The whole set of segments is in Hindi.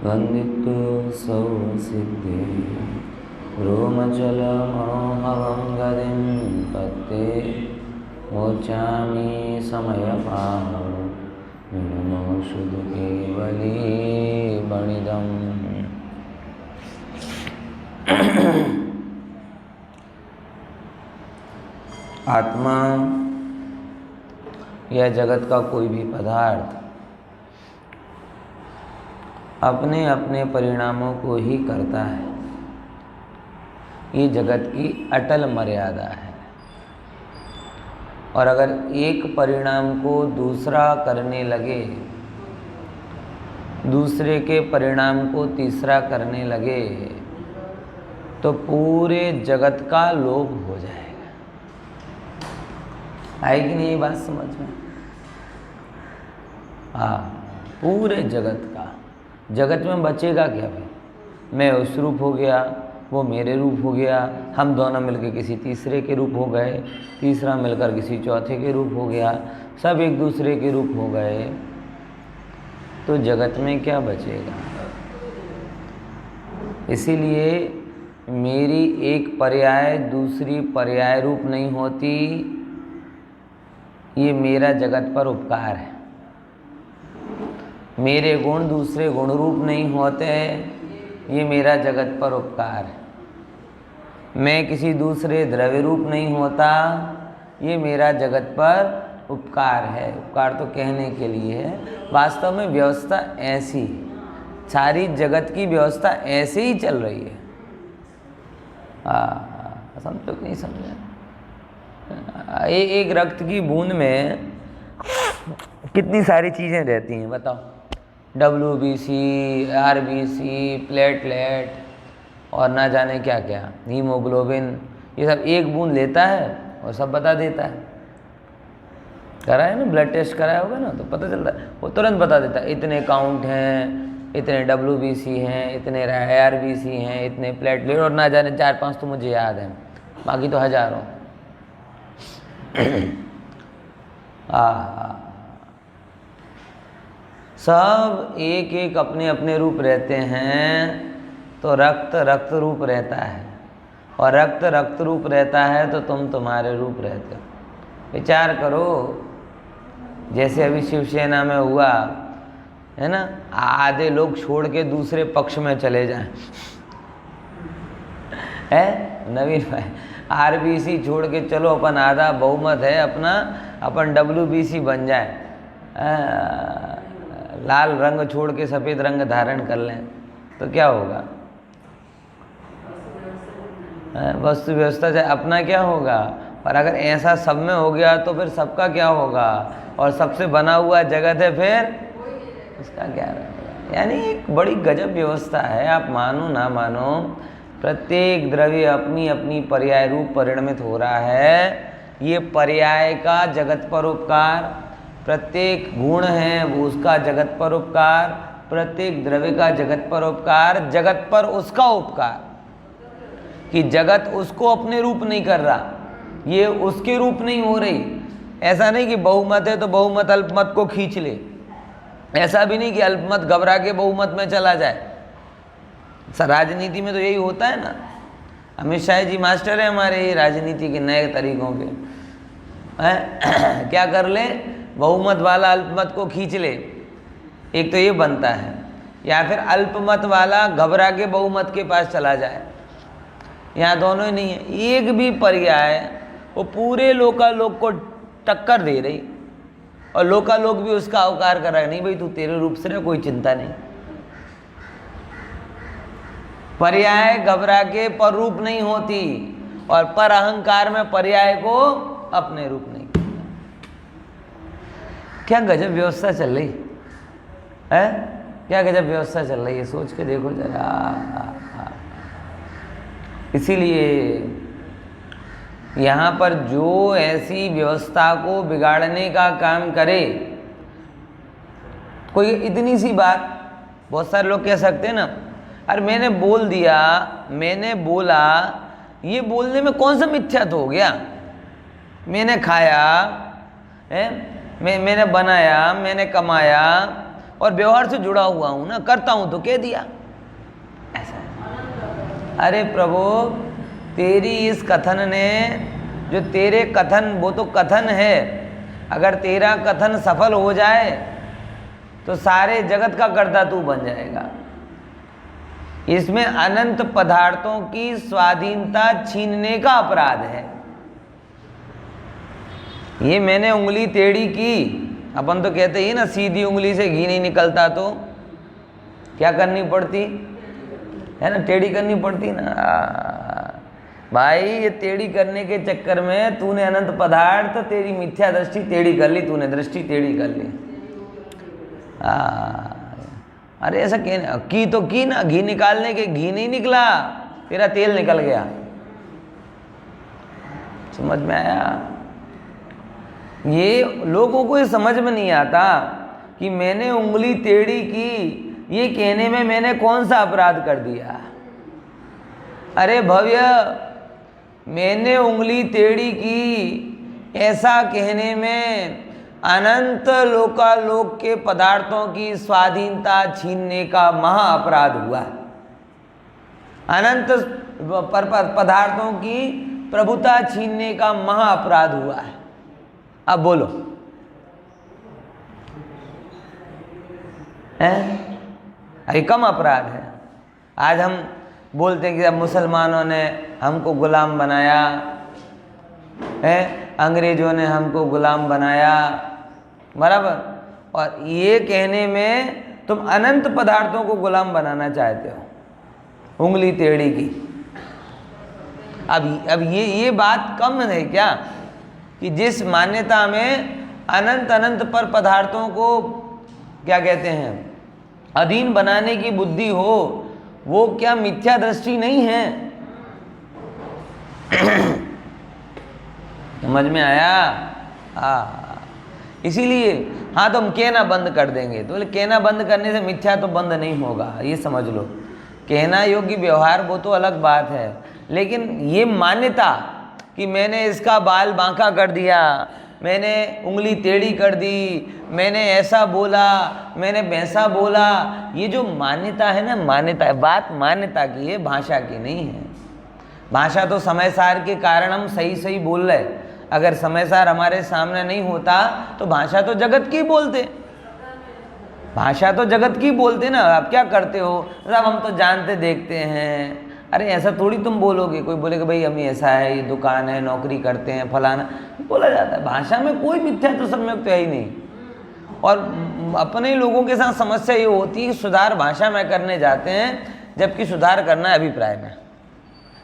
वन्दितु सौसिद्धे रोमचलमनोहरं गतिं पत्ते मोचामि समयपालौ नमो शुद्ध केवली बणिदम्। आत्मा या जगत का कोई भी पदार्थ अपने अपने परिणामों को ही करता है। ये जगत की अटल मर्यादा है। और अगर एक परिणाम को दूसरा करने लगे, दूसरे के परिणाम को तीसरा करने लगे, तो पूरे जगत का लोप हो जाएगा। आएगी नहीं ये बात समझ में? हाँ, पूरे जगत का। जगत में बचेगा क्या भाई? मैं उस रूप हो गया, वो मेरे रूप हो गया, हम दोनों मिलकर किसी तीसरे के रूप हो गए, तीसरा मिलकर किसी चौथे के रूप हो गया, सब एक दूसरे के रूप हो गए, तो जगत में क्या बचेगा? इसीलिए मेरी एक पर्याय दूसरी पर्याय रूप नहीं होती, ये मेरा जगत पर उपकार है। मेरे गुण दूसरे गुण रूप नहीं होते, ये मेरा जगत पर उपकार है। मैं किसी दूसरे द्रव्य रूप नहीं होता, ये मेरा जगत पर उपकार है। उपकार तो कहने के लिए है, वास्तव में व्यवस्था ऐसी है, सारी जगत की व्यवस्था ऐसे ही चल रही है। समझो कि नहीं समझे? एक रक्त की बूंद में कितनी सारी चीज़ें रहती हैं बताओ? WBC, RBC, प्लेटलेट और ना जाने क्या क्या, हीमोग्लोबिन, ये सब एक बूंद लेता है और सब बता देता है। करा है ना, ब्लड टेस्ट कराया होगा ना, तो पता चलता है, वो तुरंत बता देता है इतने काउंट हैं, इतने WBC हैं, इतने RBC हैं, इतने प्लेटलेट, और ना जाने 4-5 तो मुझे याद है, बाकी तो हजारों। सब एक एक अपने अपने रूप रहते हैं। तो रक्त रक्त रूप रहता है, और रक्त रक्त रूप रहता है, तो तुम तुम्हारे रूप रहते हो। विचार करो, जैसे अभी शिवसेना में हुआ है ना, आधे लोग छोड़ के दूसरे पक्ष में चले जाएं, है नवीन भाई, RBC छोड़ के चलो, अपन आधा बहुमत है अपना, अपन WBC बन जाए, लाल रंग छोड़ के सफ़ेद रंग धारण कर लें, तो क्या होगा? वस्तु व्यवस्था चाहे अपना क्या होगा, और अगर ऐसा सब में हो गया तो फिर सबका क्या होगा? और सबसे बना हुआ जगत है, फिर उसका क्या रहेगा? यानी एक बड़ी गजब व्यवस्था है। आप मानो ना मानो, प्रत्येक द्रव्य अपनी अपनी पर्याय रूप परिणमित हो रहा है। ये पर्याय का जगत पर उपकार, प्रत्येक गुण है वो उसका जगत पर उपकार, प्रत्येक द्रव्य का जगत पर उपकार, जगत पर उसका उपकार, कि जगत उसको अपने रूप नहीं कर रहा, ये उसके रूप नहीं हो रही। ऐसा नहीं कि बहुमत है तो बहुमत अल्पमत को खींच ले, ऐसा भी नहीं कि अल्पमत घबरा के बहुमत में चला जाए। राजनीति में तो यही होता है ना। अमित शाह जी मास्टर है हमारे ये राजनीति के नए तरीकों के, क्या कर ले, बहुमत वाला अल्पमत को खींच ले, एक तो ये बनता है, या फिर अल्पमत वाला घबरा के बहुमत के पास चला जाए। यहाँ दोनों ही नहीं है। एक भी पर्याय वो पूरे लोकालोक को टक्कर दे रही, और लोकालोक भी उसका अवकार कर रहा है, नहीं भाई तू तेरे रूप से रह, कोई चिंता नहीं। पर्याय घबरा के पर रूप नहीं होती, और पर अहंकार में पर्याय को अपने रूप नहीं करता। क्या गजब व्यवस्था चल रही है, क्या गजब व्यवस्था चल रही है, सोच के देखो जरा। इसीलिए यहाँ पर जो ऐसी व्यवस्था को बिगाड़ने का काम करे, कोई इतनी सी बात, बहुत सारे लोग कह सकते हैं ना, अरे मैंने बोल दिया, मैंने बोला, ये बोलने में कौन सा मिथ्यात्व हो गया? मैंने खाया, मैंने बनाया, मैंने कमाया, और व्यवहार से जुड़ा हुआ हूँ ना, करता हूँ तो कह दिया, ऐसा है। अरे प्रभु, तेरी इस कथन ने, जो तेरे कथन, वो तो कथन है, अगर तेरा कथन सफल हो जाए तो सारे जगत का कर्ता तू बन जाएगा। इसमें अनंत पदार्थों की स्वाधीनता छीनने का अपराध है। ये मैंने उंगली टेढ़ी की, अपन तो कहते ही ना, सीधी उंगली से घी नहीं निकलता, तो क्या करनी पड़ती है ना, टेढ़ी करनी पड़ती ना। भाई ये टेढ़ी करने के चक्कर में तूने अनंत पदार्थ, तेरी मिथ्या दृष्टि टेढ़ी कर ली, तूने दृष्टि टेढ़ी कर ली। अरे ऐसा की तो की ना, घी निकालने के, घी नहीं निकला, तेरा तेल निकल गया। समझ में आया? ये लोगों को ये समझ में नहीं आता कि मैंने उंगली टेढ़ी की, ये कहने में मैंने कौन सा अपराध कर दिया। अरे भव्य, मैंने उंगली टेढ़ी की ऐसा कहने में अनंत लोकालोक के पदार्थों की स्वाधीनता छीनने का महा अपराध हुआ। अनंत पदार्थों की प्रभुता छीनने का महा अपराध हुआ है। अब बोलो, है? अरे कम अपराध है। आज हम बोलते हैं कि अब मुसलमानों ने हमको गुलाम बनाया है, अंग्रेजों ने हमको गुलाम बनाया, बराबर, और ये कहने में तुम अनंत पदार्थों को गुलाम बनाना चाहते हो, उंगली टेढ़ी की। अब ये बात कम है क्या कि जिस मान्यता में अनंत पर पदार्थों को क्या कहते हैं, अधीन बनाने की बुद्धि हो, वो क्या मिथ्या दृष्टि नहीं है? समझ में आया? इसीलिए हाँ, तो हम कहना बंद कर देंगे, तो बोले कहना बंद करने से मिथ्या तो बंद नहीं होगा, ये समझ लो। कहना योग्य व्यवहार वो तो अलग बात है, लेकिन ये मान्यता कि मैंने इसका बाल बांका कर दिया, मैंने उंगली टेढ़ी कर दी, मैंने ऐसा बोला, मैंने वैसा बोला, ये जो मान्यता है ना, मान्यता है, बात मान्यता की है, भाषा की नहीं है। भाषा तो समय सार के कारण हम सही सही बोल रहे, अगर समय सार हमारे सामने नहीं होता तो भाषा तो जगत की बोलते, भाषा तो जगत की बोलते ना। आप क्या करते हो साहब, हम तो जानते देखते हैं। अरे ऐसा थोड़ी तुम बोलोगे, कोई बोलेगा भाई हम ऐसा है, ये दुकान है, नौकरी करते हैं, फलाना, बोला जाता है। भाषा में कोई मिथ्या तो सम्यक तो है ही नहीं। और अपने लोगों के साथ समस्या ये होती है कि सुधार भाषा में करने जाते हैं, जबकि सुधार करना है अभिप्राय में।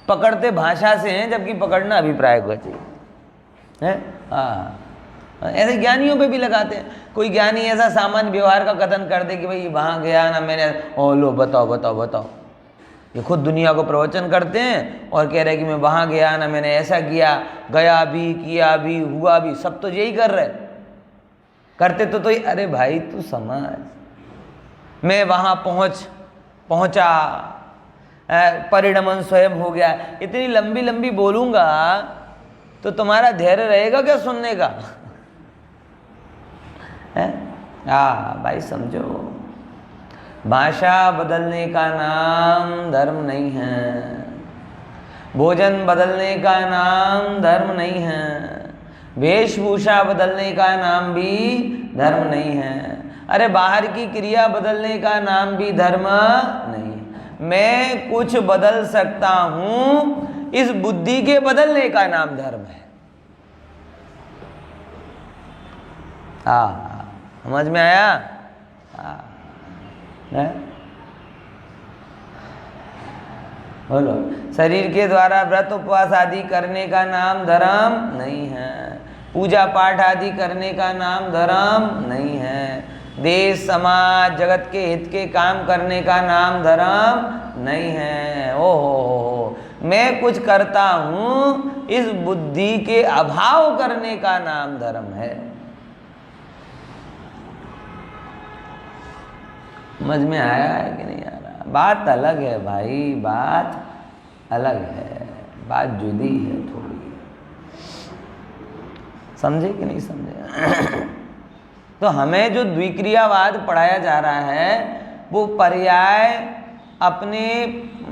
पकड़ते भाषा से हैं, जबकि पकड़ना अभिप्राय को चाहिए है। हाँ, ऐसे ज्ञानियों पे भी लगाते हैं। कोई ज्ञानी ऐसा सामान्य व्यवहार का कथन कर दे कि भाई वहाँ गया ना मैंने, ओ लो बताओ बताओ बताओ, ये खुद दुनिया को प्रवचन करते हैं और कह रहे हैं कि मैं वहाँ गया ना मैंने ऐसा किया, गया भी, किया भी, हुआ भी, सब तो यही कर रहे करते तो अरे भाई तू समझ, मैं वहाँ पहुँचा, परिणमन स्वयं हो गया, इतनी लंबी लंबी बोलूँगा तो तुम्हारा धैर्य रहेगा क्या सुनने का? है? भाई समझो, भाषा बदलने का नाम धर्म नहीं है, भोजन बदलने का नाम धर्म नहीं है, वेशभूषा बदलने का नाम भी धर्म नहीं है, अरे बाहर की क्रिया बदलने का नाम भी धर्म नहीं। मैं कुछ बदल सकता हूँ, इस बुद्धि के बदलने का नाम धर्म है। समझ में आया? बोलो, शरीर के द्वारा व्रत उपवास आदि करने का नाम धर्म नहीं है, पूजा पाठ आदि करने का नाम धर्म नहीं है, देश समाज जगत के हित के काम करने का नाम धर्म नहीं है। ओहो, मैं कुछ करता हूँ, इस बुद्धि के अभाव करने का नाम धर्म है। समझ में आया है कि नहीं आ रहा? बात अलग है भाई, बात अलग है, बात जुदी है थोड़ी। समझे कि नहीं समझे? तो हमें जो द्विक्रियावाद पढ़ाया जा रहा है वो पर्याय अपने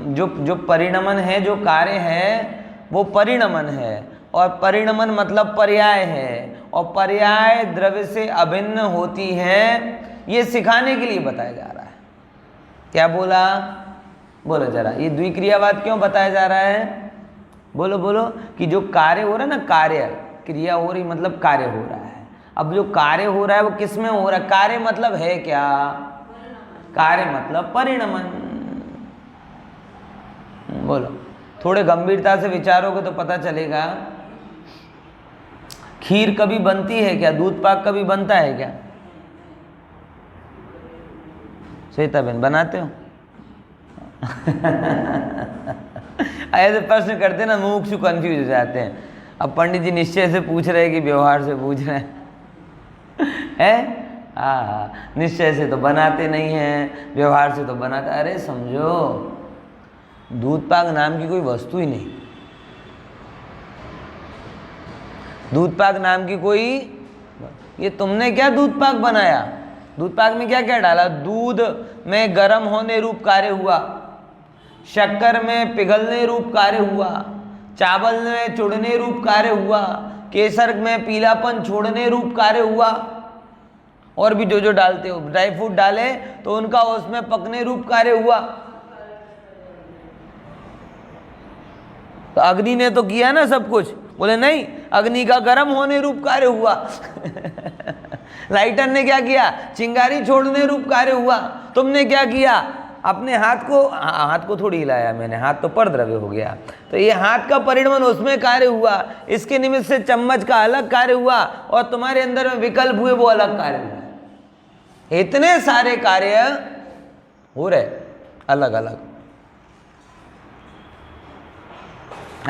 जो परिणमन है, जो कार्य है वो परिणमन है, और परिणमन मतलब पर्याय है, और पर्याय द्रव्य से अभिन्न होती है, ये सिखाने के लिए बताया जा रहा है। क्या बोला? बोलो जरा, ये द्विक्रियावाद क्यों बताया जा रहा है? बोलो बोलो। कि जो कार्य हो रहा है ना, कार्य, क्रिया हो रही मतलब कार्य हो रहा है। अब जो कार्य हो रहा है वो किस में हो रहा है? कार्य मतलब है क्या? कार्य मतलब परिणमन। बोलो, थोड़े गंभीरता से विचारोगे तो पता चलेगा। खीर कभी बनती है क्या? दूध पाक कभी बनता है क्या? श्वेता बहन बनाते हो? ऐसे प्रश्न करते ना, मुमुक्षु कंफ्यूज हो जाते हैं। अब पंडित जी निश्चय से पूछ रहे हैं कि व्यवहार से पूछ रहे हैं? हाँ, निश्चय से तो बनाते नहीं हैं, व्यवहार से तो बनाते। अरे समझो, दूध पाक नाम की कोई वस्तु ही नहीं। दूध पाक नाम की कोई, ये तुमने क्या दूध पाक बनाया? दूध पाक में क्या क्या डाला? दूध में गर्म होने रूप कार्य हुआ, शक्कर में पिघलने रूप कार्य हुआ, चावल में चुड़ने रूप कार्य हुआ, केसर में पीलापन छोड़ने रूप कार्य हुआ, और भी जो जो डालते हो, ड्राई फ्रूट डाले तो उनका उसमें पकने रूप कार्य हुआ। तो अग्नि ने तो किया ना सब कुछ? बोले नहीं, अग्नि का गर्म होने रूप कार्य हुआ। लाइटर ने क्या किया? चिंगारी छोड़ने रूप कार्य हुआ। तुमने क्या किया? अपने हाथ को थोड़ी हिलाया मैंने, हाथ तो पर द्रव्य हो गया, तो ये हाथ का परिणमन उसमें कार्य हुआ, इसके निमित्त से चम्मच का अलग कार्य हुआ, और तुम्हारे अंदर में विकल्प हुए वो अलग कार्य हुआ। इतने सारे कार्य हो रहे अलग अलग।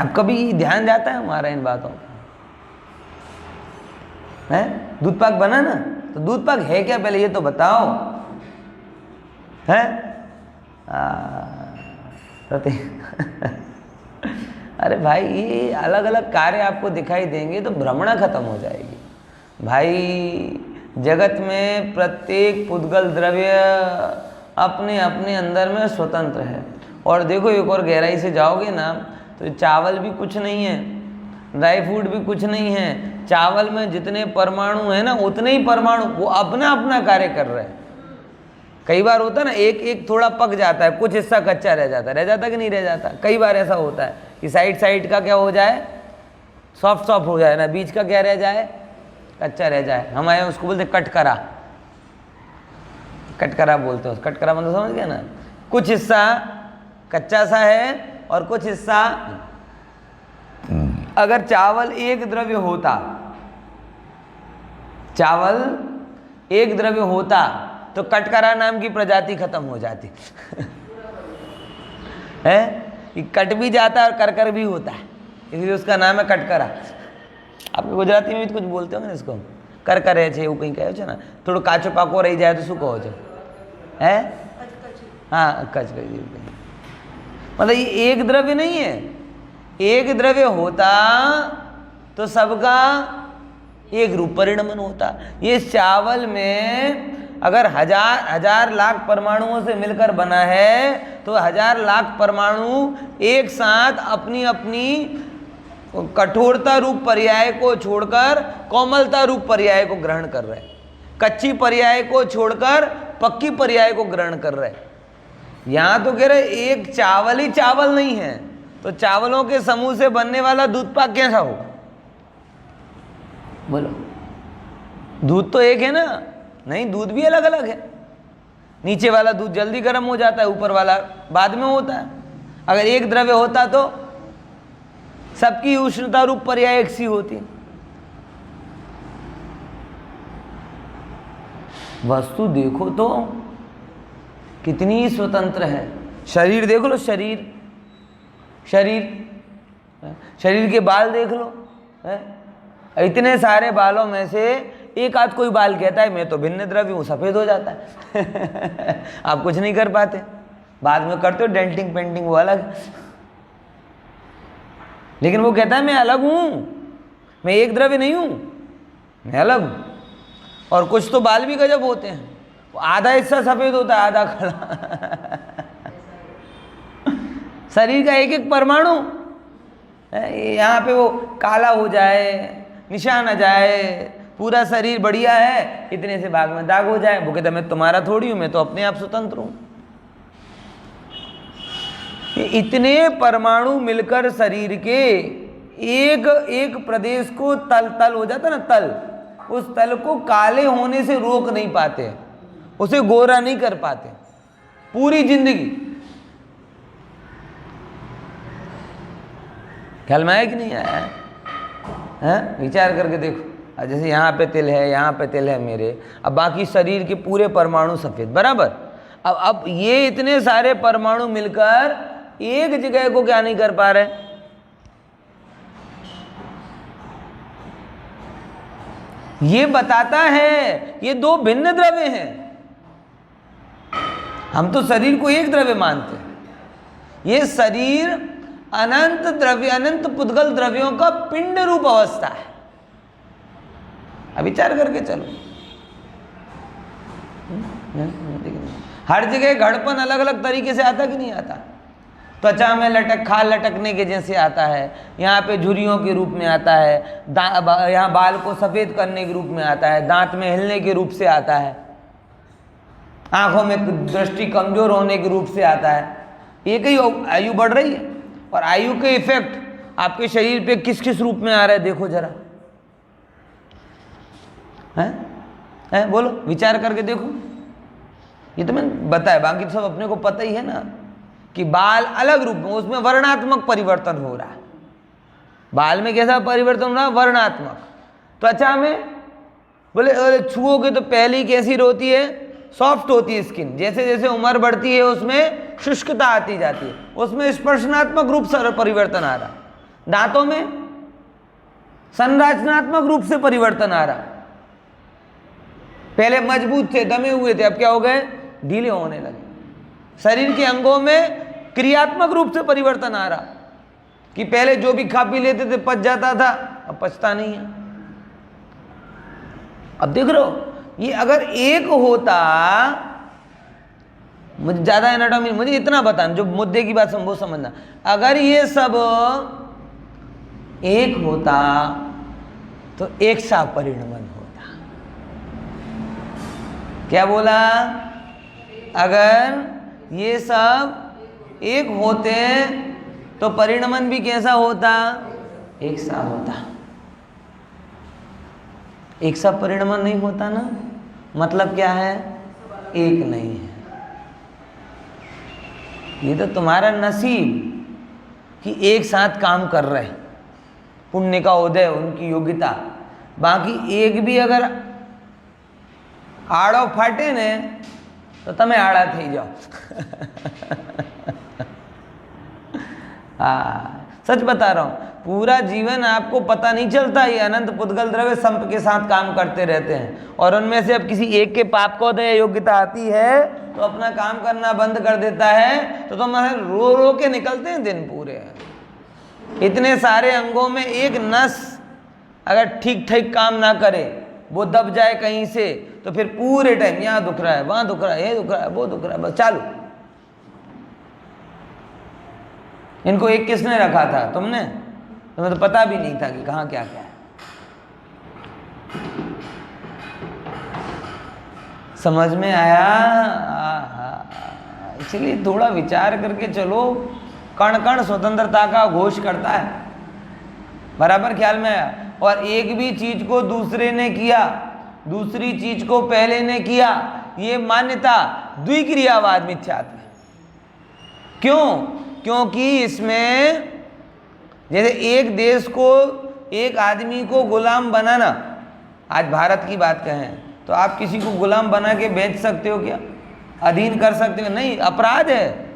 अब कभी ध्यान जाता है हमारा इन बातों का? है दूध पाक बना ना, तो दूध पाक है क्या पहले ये तो बताओ। है अरे भाई, ये अलग अलग कार्य आपको दिखाई देंगे तो भ्रमणा खत्म हो जाएगी। भाई जगत में प्रत्येक पुद्गल द्रव्य अपने अपने अंदर में स्वतंत्र है। और देखो, एक और गहराई से जाओगे ना तो चावल भी कुछ नहीं है, ड्राई फ्रूट भी कुछ नहीं है। चावल में जितने परमाणु हैं ना, उतने ही परमाणु वो अपना अपना कार्य कर रहे हैं। कई बार होता है ना, एक एक थोड़ा पक जाता है, कुछ हिस्सा कच्चा रह जाता कि नहीं रह जाता? कई बार ऐसा होता है कि साइड का क्या हो जाए, सॉफ्ट हो जाए ना, बीच का क्या रह जाए, कच्चा रह जाए। हमारे यहाँ उसको बोलते कटकरा, कटकरा बोलते हैं। कटकरा मतलब समझ गया ना? कुछ हिस्सा कच्चा सा है और कुछ हिस्सा। अगर चावल एक द्रव्य होता, चावल एक द्रव्य होता तो कटकरा नाम की प्रजाति खत्म हो जाती। है कि कट भी जाता है और कर भी होता है, इसलिए उसका नाम है कटकरा। आप गुजराती में भी कुछ बोलते होंगे ना इसको, कर है छे એવું કંઈ કહે છે ને, થોડો કાચો પાકો રહી જાય તો શું કહો છો? है हाँ, कचकची। मतलब ये एक द्रव्य नहीं है। एक द्रव्य होता तो सबका एक रूप परिणमन होता। ये चावल में अगर हजार लाख परमाणुओं से मिलकर बना है तो 1000 लाख परमाणु एक साथ अपनी अपनी कठोरता रूप पर्याय को छोड़कर कोमलता रूप पर्याय को ग्रहण कर रहे हैं, कच्ची पर्याय को छोड़कर पक्की पर्याय को ग्रहण कर रहे हैं। यहां तो कह रहे एक चावल ही चावल नहीं है, तो चावलों के समूह से बनने वाला दूध पाक कैसा हो? बोलो, दूध तो एक है ना? नहीं, दूध भी अलग अलग है। नीचे वाला दूध जल्दी गर्म हो जाता है, ऊपर वाला बाद में होता है। अगर एक द्रव्य होता तो सबकी उष्णता रूप पर्याय एक सी होती। वस्तु देखो तो कितनी स्वतंत्र है। शरीर देख लो, शरीर के बाल देख लो, है? इतने सारे बालों में से एक आध कोई बाल कहता है मैं तो भिन्न द्रव्य हूं, सफेद हो जाता है। आप कुछ नहीं कर पाते, बाद में करते हो डेंटिंग पेंटिंग, वो अलग। लेकिन वो कहता है मैं अलग हूं, मैं एक द्रव्य नहीं हूं, मैं अलग हूं। और कुछ तो बाल भी गजब होते हैं, आधा हिस्सा सफेद होता है आधा काला। शरीर का एक एक परमाणु यहाँ पे वो काला हो जाए, निशान आ जाए, पूरा शरीर बढ़िया है, इतने से भाग में दाग हो जाए, वो कहता मैं तुम्हारा थोड़ी हूं, मैं तो अपने आप स्वतंत्र हूं। इतने परमाणु मिलकर शरीर के एक एक प्रदेश को तल तल हो जाता ना, तल, उस तल को काले होने से रोक नहीं पाते, उसे गोरा नहीं कर पाते पूरी जिंदगी। ख्याल में आया कि नहीं आया है? विचार करके देखो, जैसे यहाँ पे तिल है, यहाँ पे तिल है मेरे, अब बाकी शरीर के पूरे परमाणु सफेद, बराबर। अब ये इतने सारे परमाणु मिलकर एक जगह को क्या नहीं कर पा रहे? ये बताता है ये दो भिन्न द्रव्य हैं। हम तो शरीर को एक द्रव्य मानते हैं, ये शरीर अनंत द्रव्य, अनंत पुद्गल द्रव्यों का पिंड रूप अवस्था है। अब विचार करके चलो, हर जगह घड़पन अलग अलग तरीके से आता कि नहीं आता? त्वचा में खाल लटकने के जैसे आता है, यहाँ पे झुर्रियों के रूप में आता है, यहाँ बाल को सफेद करने के रूप में आता है, दांत में हिलने के रूप से आता है, आंखों में दृष्टि कमजोर होने के रूप से आता है। एक ही आयु बढ़ रही है, और आयु के इफेक्ट आपके शरीर पे किस किस रूप में आ रहा है देखो जरा, है? बोलो, विचार करके देखो। ये तो मैंने बताया, बाकी सब अपने को पता ही है ना कि बाल अलग रूप में, उसमें वर्णात्मक परिवर्तन हो रहा है। बाल में कैसा परिवर्तन हो रहा है? वर्णात्मक। त्वचा में बोले छुओगे तो पहली कैसी होती है? सॉफ्ट होती है स्किन, जैसे जैसे उम्र बढ़ती है उसमें शुष्कता आती जाती है, उसमें स्पर्शनात्मक रूप से परिवर्तन आ रहा। दांतों में संरचनात्मक रूप से परिवर्तन आ रहा, पहले मजबूत थे, दमे हुए थे, अब क्या हो गए? ढीले होने लगे। शरीर के अंगों में क्रियात्मक रूप से परिवर्तन आ रहा कि पहले जो भी खा पी लेते थे पच जाता था, अब पचता नहीं है। अब देख रहे हो, ये अगर एक होता, मुझे ज्यादा एनाटॉमी, मुझे इतना बताना, जो मुद्दे की बात वो समझना, अगर ये सब एक होता तो एक सा परिणमन होता। क्या बोला? अगर ये सब एक होते तो परिणमन भी कैसा होता? एक सा होता। एक सा परिणमन नहीं होता ना, मतलब क्या है? एक नहीं है। ये तो तुम्हारा नसीब कि एक साथ काम कर रहे, पुण्य का उदय, उनकी योग्यता। बाकी एक भी अगर आड़ो फाटे ने तो तमें आड़ा थी जाओ। सच बता रहा हूँ, पूरा जीवन आपको पता नहीं चलता, ये अनंत पुद्गल द्रव्य संप के साथ काम करते रहते हैं, और उनमें से अब किसी एक के पाप को उदय योग्यता आती है तो अपना काम करना बंद कर देता है, तो तुम रो रो के निकलते हैं दिन पूरे। इतने सारे अंगों में एक नस अगर ठीक ठीक काम ना करे, वो दब जाए कहीं से, तो फिर पूरे टाइम यहाँ दुख रहा है, वहाँ दुख रहा है, ये दुख रहा है, वो दुख रहा है, बस चालू। इनको एक किसने रखा था? तुमने? तुम्हें तो पता भी नहीं था कि कहाँ क्या क्या है। समझ में आया? इसलिए थोड़ा विचार करके चलो। कण कण स्वतंत्रता का घोष करता है, बराबर ख्याल में आया? और एक भी चीज को दूसरे ने किया, दूसरी चीज को पहले ने किया, ये मान्यता द्विक्रियावाद मिथ्यात्व है। क्यों? क्योंकि इसमें जैसे एक देश को, एक आदमी को गुलाम बनाना, आज भारत की बात कहें तो आप किसी को गुलाम बना के बेच सकते हो क्या? अधीन कर सकते हो? नहीं, अपराध है।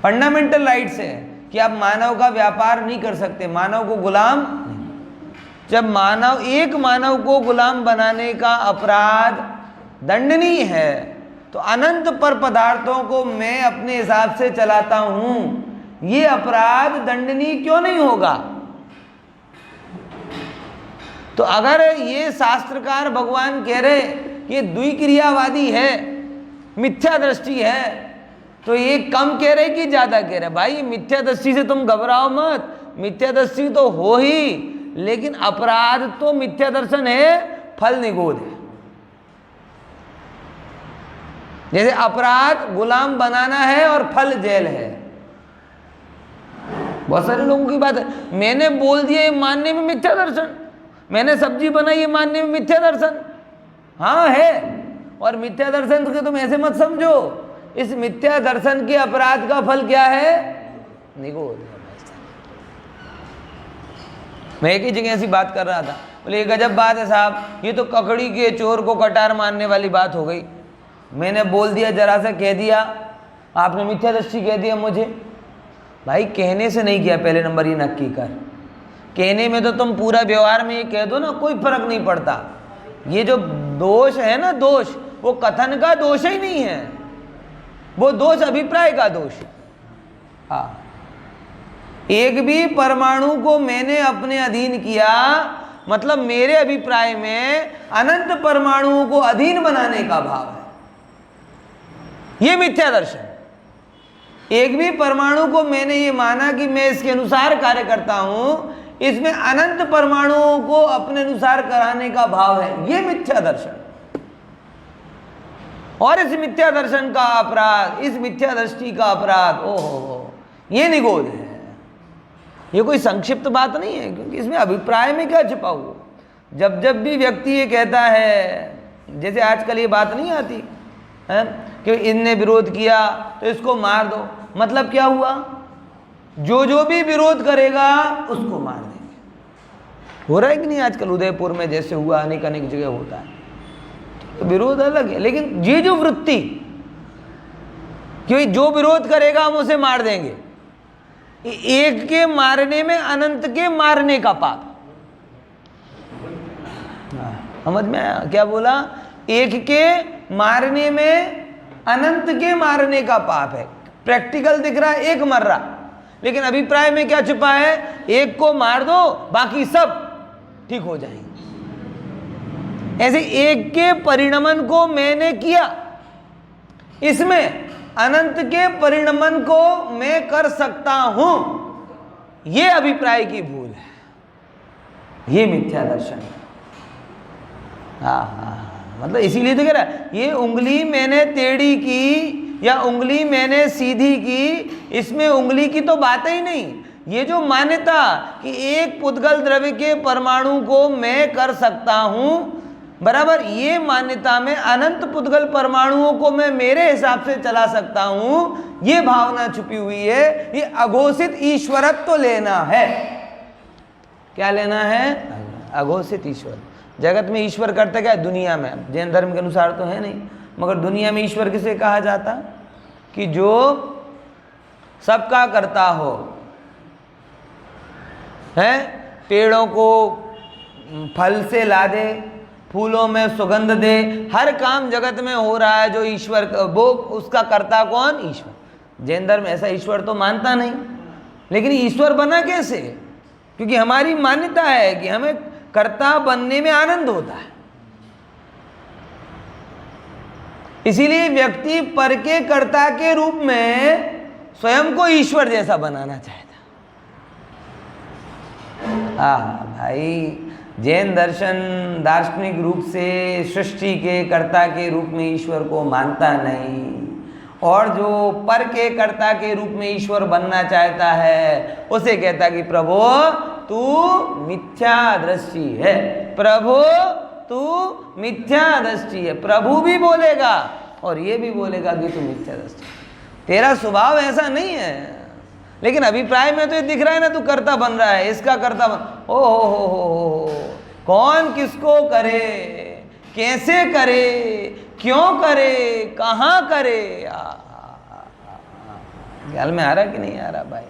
फंडामेंटल राइट्स है कि आप मानव का व्यापार नहीं कर सकते, मानव को गुलाम नहीं। जब मानव, एक मानव को गुलाम बनाने का अपराध दंडनीय है, तो अनंत पर पदार्थों को मैं अपने हिसाब से चलाता हूं, ये अपराध दंडनीय क्यों नहीं होगा? तो अगर ये शास्त्रकार भगवान कह रहे ये द्विक्रियावादी है, मिथ्या दृष्टि है, तो ये कम कह रहे कि ज्यादा कह रहे? भाई मिथ्या दृष्टि से तुम घबराओ मत, मिथ्या दृष्टि तो हो ही, लेकिन अपराध तो मिथ्या दर्शन है, फल निगोद है। जैसे अपराध गुलाम बनाना है और फल जेल है। बहुत सारे लोगों की बात है, मैंने बोल दिया ये मानने में मिथ्या दर्शन, मैंने सब्जी बनाई ये मानने में मिथ्या दर्शन। हाँ है, और मिथ्या दर्शन को तुम ऐसे मत समझो, इस मिथ्या दर्शन के अपराध का फल क्या है? निगोद है। मैं एक ही जगह ऐसी बात कर रहा था, बोले ये गजब बात है साहब, ये तो ककड़ी के चोर को कटार मारने वाली बात हो गई। मैंने बोल दिया, जरा सा कह दिया, आपने मिथ्या दृष्टि कह दिया मुझे। भाई कहने से नहीं किया, पहले नंबर ये नक्की कर। कहने में तो तुम पूरा व्यवहार में ये कह दो ना, कोई फर्क नहीं पड़ता। ये जो दोष है ना, दोष वो कथन का दोष ही नहीं है, वो दोष अभिप्राय का दोष। हाँ, एक भी परमाणु को मैंने अपने अधीन किया, मतलब मेरे अभिप्राय में अनंत परमाणुओं को अधीन बनाने का भाव है, ये मिथ्या दर्शन। एक भी परमाणु को मैंने ये माना कि मैं इसके अनुसार कार्य करता हूं, इसमें अनंत परमाणुओं को अपने अनुसार कराने का भाव है, ये मिथ्या दर्शन। और इस मिथ्या दर्शन का अपराध, इस मिथ्या दृष्टि का अपराध, ओहो, ये निगोद है। ये कोई संक्षिप्त बात नहीं है, क्योंकि इसमें अभिप्राय में क्या छिपा हुआ। जब जब भी व्यक्ति ये कहता है, जैसे आजकल ये बात नहीं आती है कि इनने विरोध किया तो इसको मार दो, मतलब क्या हुआ? जो जो भी विरोध करेगा उसको मार देंगे। हो रहा है कि नहीं आजकल? उदयपुर में जैसे हुआ, अनेक अनेक जगह होता है। तो विरोध अलग है, लेकिन ये जो वृत्ति कि जो विरोध करेगा हम उसे मार देंगे, एक के मारने में अनंत के मारने का पाप। समझ में आया क्या बोला? एक के मारने में अनंत के मारने का पाप है। प्रैक्टिकल दिख रहा है एक मर रहा, लेकिन अभिप्राय में क्या छुपा है? एक को मार दो, बाकी सब ठीक हो जाएंगे। ऐसे एक के परिणमन को मैंने किया, इसमें अनंत के परिणमन को मैं कर सकता हूं, ये अभिप्राय की भूल है, ये मिथ्या दर्शन है। मतलब इसीलिए तो कह रहा है, ये उंगली मैंने टेढ़ी की या उंगली मैंने सीधी की, इसमें उंगली की तो बात ही नहीं। ये जो मान्यता कि एक पुद्गल द्रव्य के परमाणु को मैं कर सकता हूं, बराबर, ये मान्यता में अनंत पुद्गल परमाणुओं को मैं मेरे हिसाब से चला सकता हूं, ये भावना छुपी हुई है। ये अघोषित ईश्वरत्व लेना है। क्या लेना है? अघोषित ईश्वर। जगत में ईश्वर करते क्या? दुनिया में जैन धर्म के अनुसार तो है नहीं, मगर दुनिया में ईश्वर किसे कहा जाता? कि जो सबका करता हो, है, पेड़ों को फल से ला दे, फूलों में सुगंध दे, हर काम जगत में हो रहा है जो ईश्वर, वो उसका करता कौन? ईश्वर। जैन धर्म ऐसा ईश्वर तो मानता नहीं, लेकिन ईश्वर बना कैसे? क्योंकि हमारी मान्यता है कि हमें कर्ता बनने में आनंद होता है। इसीलिए व्यक्ति पर के कर्ता के रूप में स्वयं को ईश्वर जैसा बनाना चाहता। भाई, जैन दर्शन दार्शनिक रूप से सृष्टि के कर्ता के रूप में ईश्वर को मानता नहीं, और जो पर के कर्ता के रूप में ईश्वर बनना चाहता है उसे कहता कि प्रभु तू मिथ्या दृष्टि है, प्रभु तू मिथ्या दृष्टि है। प्रभु भी बोलेगा और ये भी बोलेगा कि तू मिथ्या दृष्टि, तेरा स्वभाव ऐसा नहीं है, लेकिन अभिप्राय में तो ये दिख रहा है ना तू कर्ता बन रहा है, इसका कर्ता बन। ओ हो, कौन किसको करे, कैसे करे, क्यों करे, कहाँ करे? ख्याल में आ रहा कि नहीं आ रहा भाई?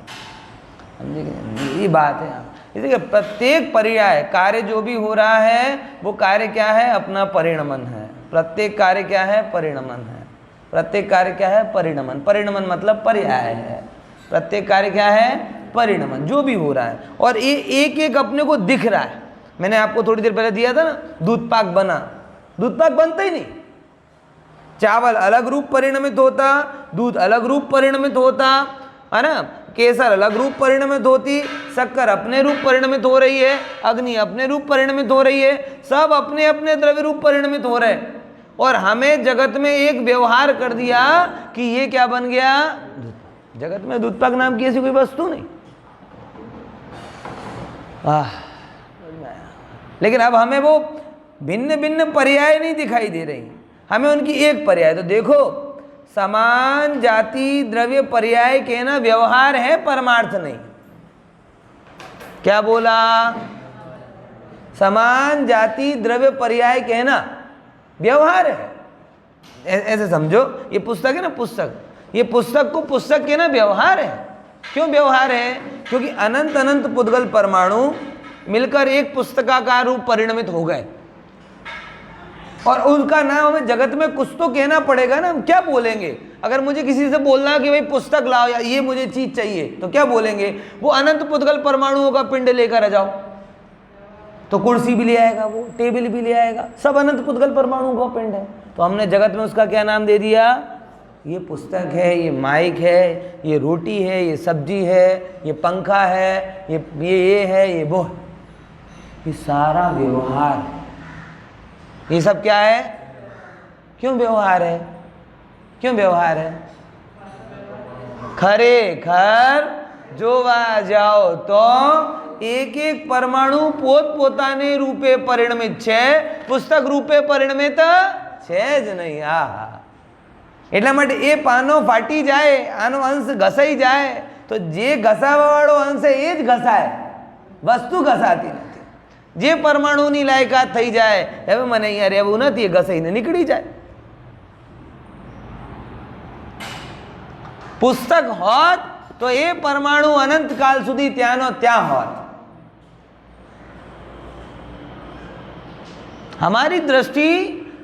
समझे? ये बात है। इसलिए प्रत्येक पर्याय कार्य जो भी हो रहा है वो कार्य क्या है? अपना परिणमन है। प्रत्येक कार्य क्या है? परिणमन है। प्रत्येक कार्य क्या है? परिणमन। परिणमन मतलब पर्याय है। प्रत्येक कार्य क्या है? परिणमन। जो भी हो रहा है, और ये एक एक अपने को दिख रहा है। मैंने आपको थोड़ी देर पहले दिया था ना, दूध पाक बना, दूध पाक बनता ही नहीं। चावल अलग रूप परिणमित होता, दूध अलग रूप परिणमित होता, है ना, केसर अलग रूप परिणमित होती, शक्कर अपने रूप परिणमित हो रही है, अग्नि अपने रूप परिणमित हो रही है, सब अपने अपने द्रव्य रूप परिणमित हो रहे हैं। और हमें जगत में एक व्यवहार कर दिया कि ये क्या बन गया, जगत में दूध पाक नाम की ऐसी कोई वस्तु नहीं। लेकिन अब हमें वो भिन्न भिन्न पर्याय नहीं दिखाई दे रही, हमें उनकी एक पर्याय। तो देखो, समान जाति द्रव्य पर्याय के ना व्यवहार है, परमार्थ नहीं। क्या बोला? समान जाति द्रव्य पर्याय के ना व्यवहार है। ऐसे समझो, ये पुस्तक है ना, पुस्तक, ये पुस्तक को पुस्तक के ना व्यवहार है। क्यों व्यवहार है? क्योंकि अनंत अनंत पुद्गल परमाणु मिलकर एक पुस्तकाकार रूप परिणमित हो गए, और उनका नाम हमें जगत में कुछ तो कहना पड़ेगा ना। हम क्या बोलेंगे? अगर मुझे किसी से बोलना है कि भाई पुस्तक लाओ या ये मुझे चीज चाहिए, तो क्या बोलेंगे? वो अनंत पुद्गल परमाणुओं का पिंड लेकर आ जाओ, तो कुर्सी भी ले आएगा, वो टेबल भी ले आएगा, सब अनंत पुद्गल परमाणुओं का पिंड है। तो हमने जगत में उसका क्या नाम दे दिया? ये पुस्तक है, ये माइक है, ये रोटी है, ये सब्जी है, ये पंखा है, ये है, ये वो है। ये सारा व्यवहार, ये सब क्या है? क्यों व्यवहार है? क्यों व्यवहार है? खरे खर जोवा जाओ तो एक एक परमाणु पोत पोताने रूपे परिणमित छे, पुस्तक रूपे परिणमित છે જ નહીં। હા, એટલા માટે એ પાનો ફાટી જાય, આનો અંશ ઘસાઈ જાય, તો જે ઘસાવાવાળો અંશ છે એ જ ઘસાય, વસ્તુ ઘસાતી નથી। જે પરમાણુની લાયકાત થઈ જાય, હવે મને અહીંયા રહેવું નથી, એ ઘસાઈને નીકળી જાય। પુસ્તક હોત તો એ પરમાણુ અનંતકાલ સુધી ત્યાંનો ત્યાં હોત। हमारी दृष्टि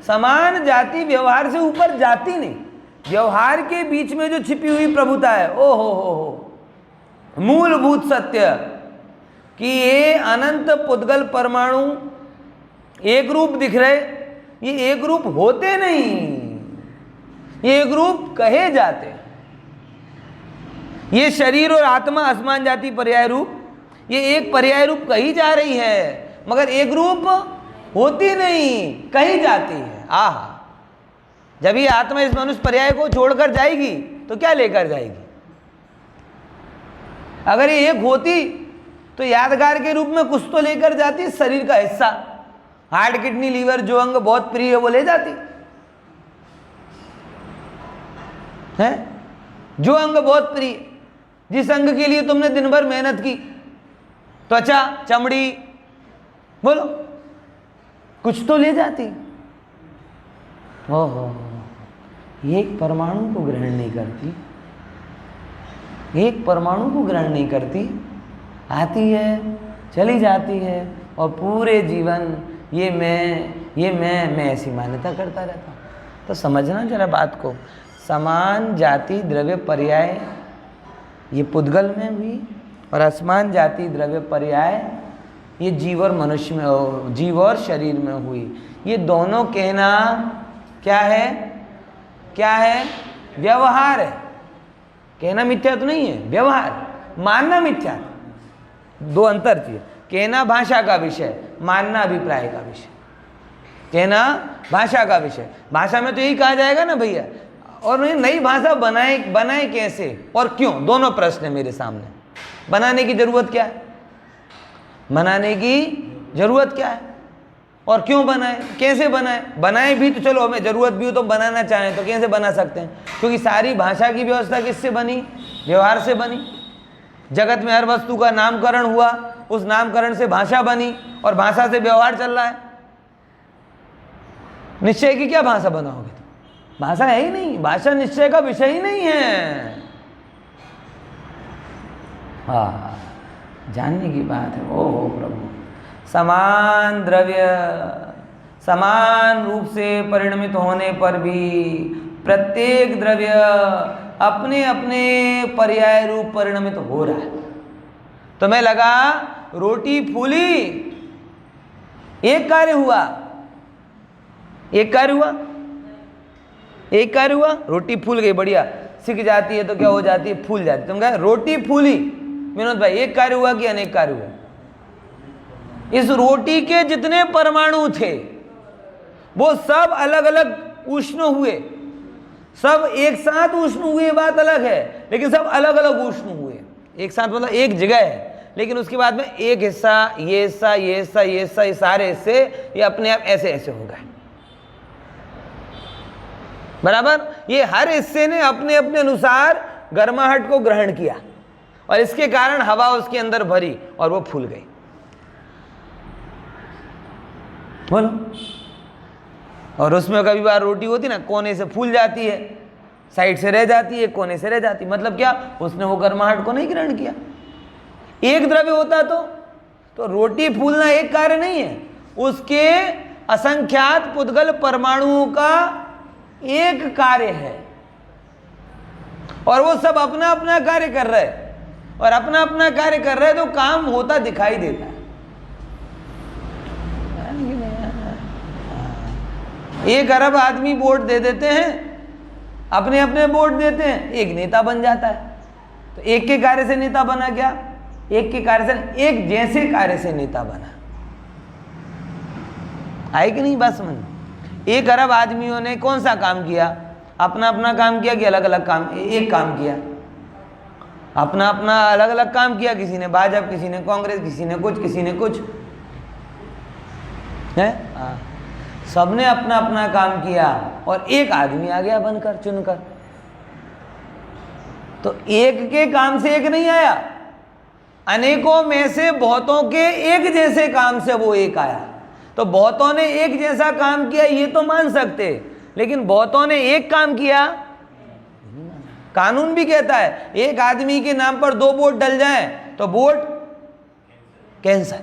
समान जाति व्यवहार से ऊपर जाती नहीं, व्यवहार के बीच में जो छिपी हुई प्रभुता है, ओ हो मूलभूत सत्य कि ये अनंत पुद्गल परमाणु एक रूप दिख रहे, ये एक रूप होते नहीं, ये एक रूप कहे जाते। ये शरीर और आत्मा असमान जाति पर्याय रूप, ये एक पर्याय रूप कही जा रही है, मगर एक रूप होती नहीं, कही जाती है। आह, जब ये आत्मा इस मनुष्य पर्याय को छोड़कर जाएगी तो क्या लेकर जाएगी? अगर ये एक होती तो यादगार के रूप में कुछ तो लेकर जाती, शरीर का हिस्सा, हार्ट, किडनी, लीवर, जो अंग बहुत प्रिय है वो ले जाती है। जो अंग बहुत प्रिय, जिस अंग के लिए तुमने दिन भर मेहनत की, त्वचा, चमड़ी, बोलो, कुछ तो ले जाती। ओहो, एक परमाणु को ग्रहण नहीं करती, एक परमाणु को ग्रहण नहीं करती, आती है, चली जाती है, और पूरे जीवन ये मैं ऐसी मान्यता करता रहता। तो समझना जरा बात को, समान जाति द्रव्य पर्याय ये पुद्गल में हुई, और असमान जाति द्रव्य पर्याय ये जीव और मनुष्य में, जीव और शरीर में हुई। ये दोनों कहना क्या है? क्या है? व्यवहार है। कहना मिथ्या तो नहीं है, व्यवहार, मानना मिथ्या। दो अंतर चाहिए। कहना भाषा का विषय, मानना अभिप्राय का विषय। कहना भाषा का विषय, भाषा में तो यही कहा जाएगा ना भैया, और नई भाषा बनाए कैसे और क्यों, दोनों प्रश्न है मेरे सामने। बनाने की जरूरत क्या है? बनाने की जरूरत क्या है और क्यों बनाए, कैसे बनाए? बनाए भी तो चलो, हमें जरूरत भी हो तो बनाना चाहें तो कैसे बना सकते हैं? क्योंकि सारी भाषा की व्यवस्था किससे बनी? व्यवहार से बनी। जगत में हर वस्तु का नामकरण हुआ, उस नामकरण से भाषा बनी, और भाषा से व्यवहार चल रहा है। निश्चय की क्या भाषा बनाओगे? तो भाषा है ही नहीं, भाषा निश्चय का विषय ही नहीं है। हाँ, जानने की बात है। ओह प्रभु, समान द्रव्य समान रूप से परिणमित होने पर भी प्रत्येक द्रव्य अपने अपने पर्याय रूप परिणमित हो रहा है। तो मैं लगा रोटी फूली एक कार्य हुआ, एक कार्य हुआ, एक कार्य हुआ, रोटी फूल गई, बढ़िया, सिक जाती है तो क्या हो जाती है, फूल जाती है। तुम कहे रोटी फूली, विनोद भाई एक कार्य हुआ कि अनेक कार्य हुआ? इस रोटी के जितने परमाणु थे वो सब अलग अलग उष्ण हुए, सब एक साथ उष्ण हुए बात अलग है, लेकिन सब अलग अलग उष्ण हुए। एक साथ मतलब एक जगह है, लेकिन उसके बाद में एक हिस्सा, ये हिस्सा, ये हिस्सा, ये हिस्सा, ये सारे हिस्से ये अपने आप ऐसे ऐसे हो गए, बराबर। ये हर हिस्से ने अपने अपने अनुसार गर्माहट को ग्रहण किया और इसके कारण हवा उसके अंदर भरी और वो फूल गई। बोलो। और उसमें कभी बार रोटी होती ना, कोने से फूल जाती है, साइड से रह जाती है, कोने से रह जाती है, मतलब क्या, उसने वो गर्माहट को नहीं ग्रहण किया। एक द्रव्य होता तो रोटी फूलना एक कार्य नहीं है, उसके असंख्यात पुद्गल परमाणुओं का एक कार्य है और वो सब अपना अपना कार्य कर रहे हैं और अपना अपना कार्य कर रहे हैं तो काम होता दिखाई देता है। 1 अरब आदमी वोट दे देते हैं, अपने अपने वोट देते हैं, एक नेता बन जाता है। तो एक के कार्य से नेता बना क्या? एक के कार्य से, एक जैसे कार्य से नेता बना। आई कि नहीं बात समझ? 1 अरब आदमियों ने कौन सा काम किया? अपना अपना काम किया कि अलग अलग काम? एक काम किया, अपना अपना अलग अलग काम किया। किसी ने भाजपा, किसी ने कांग्रेस, किसी ने कुछ, किसी ने कुछ है। सबने अपना अपना काम किया और एक आदमी आ गया बनकर, चुनकर। तो एक के काम से एक नहीं आया, अनेकों में से बहुतों के एक जैसे काम से वो एक आया। तो बहुतों ने एक जैसा काम किया ये तो मान सकते, लेकिन बहुतों ने एक काम किया। कानून भी कहता है एक आदमी के नाम पर 2 वोट डल जाएं तो वोट कैंसल।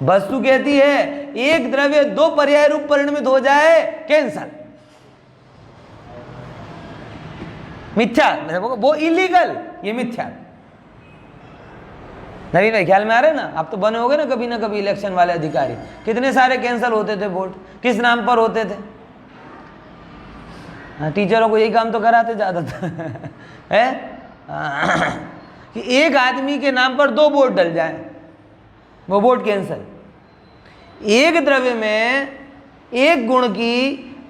वस्तु कहती है एक द्रव्य 2 पर्याय रूप परिणमित हो जाए, कैंसल, मिथ्या, वो इलीगल, ये मिथ्या। नवीन भाई ख्याल में आ रहे ना? आप तो बने होगे ना कभी इलेक्शन वाले अधिकारी। कितने सारे कैंसल होते थे वोट, किस नाम पर होते थे? टीचरों को यही काम तो कराते ज्यादातर है कि एक आदमी के नाम पर 2 वोट डल जाए, वो वोट कैंसल। एक द्रव्य में एक गुण की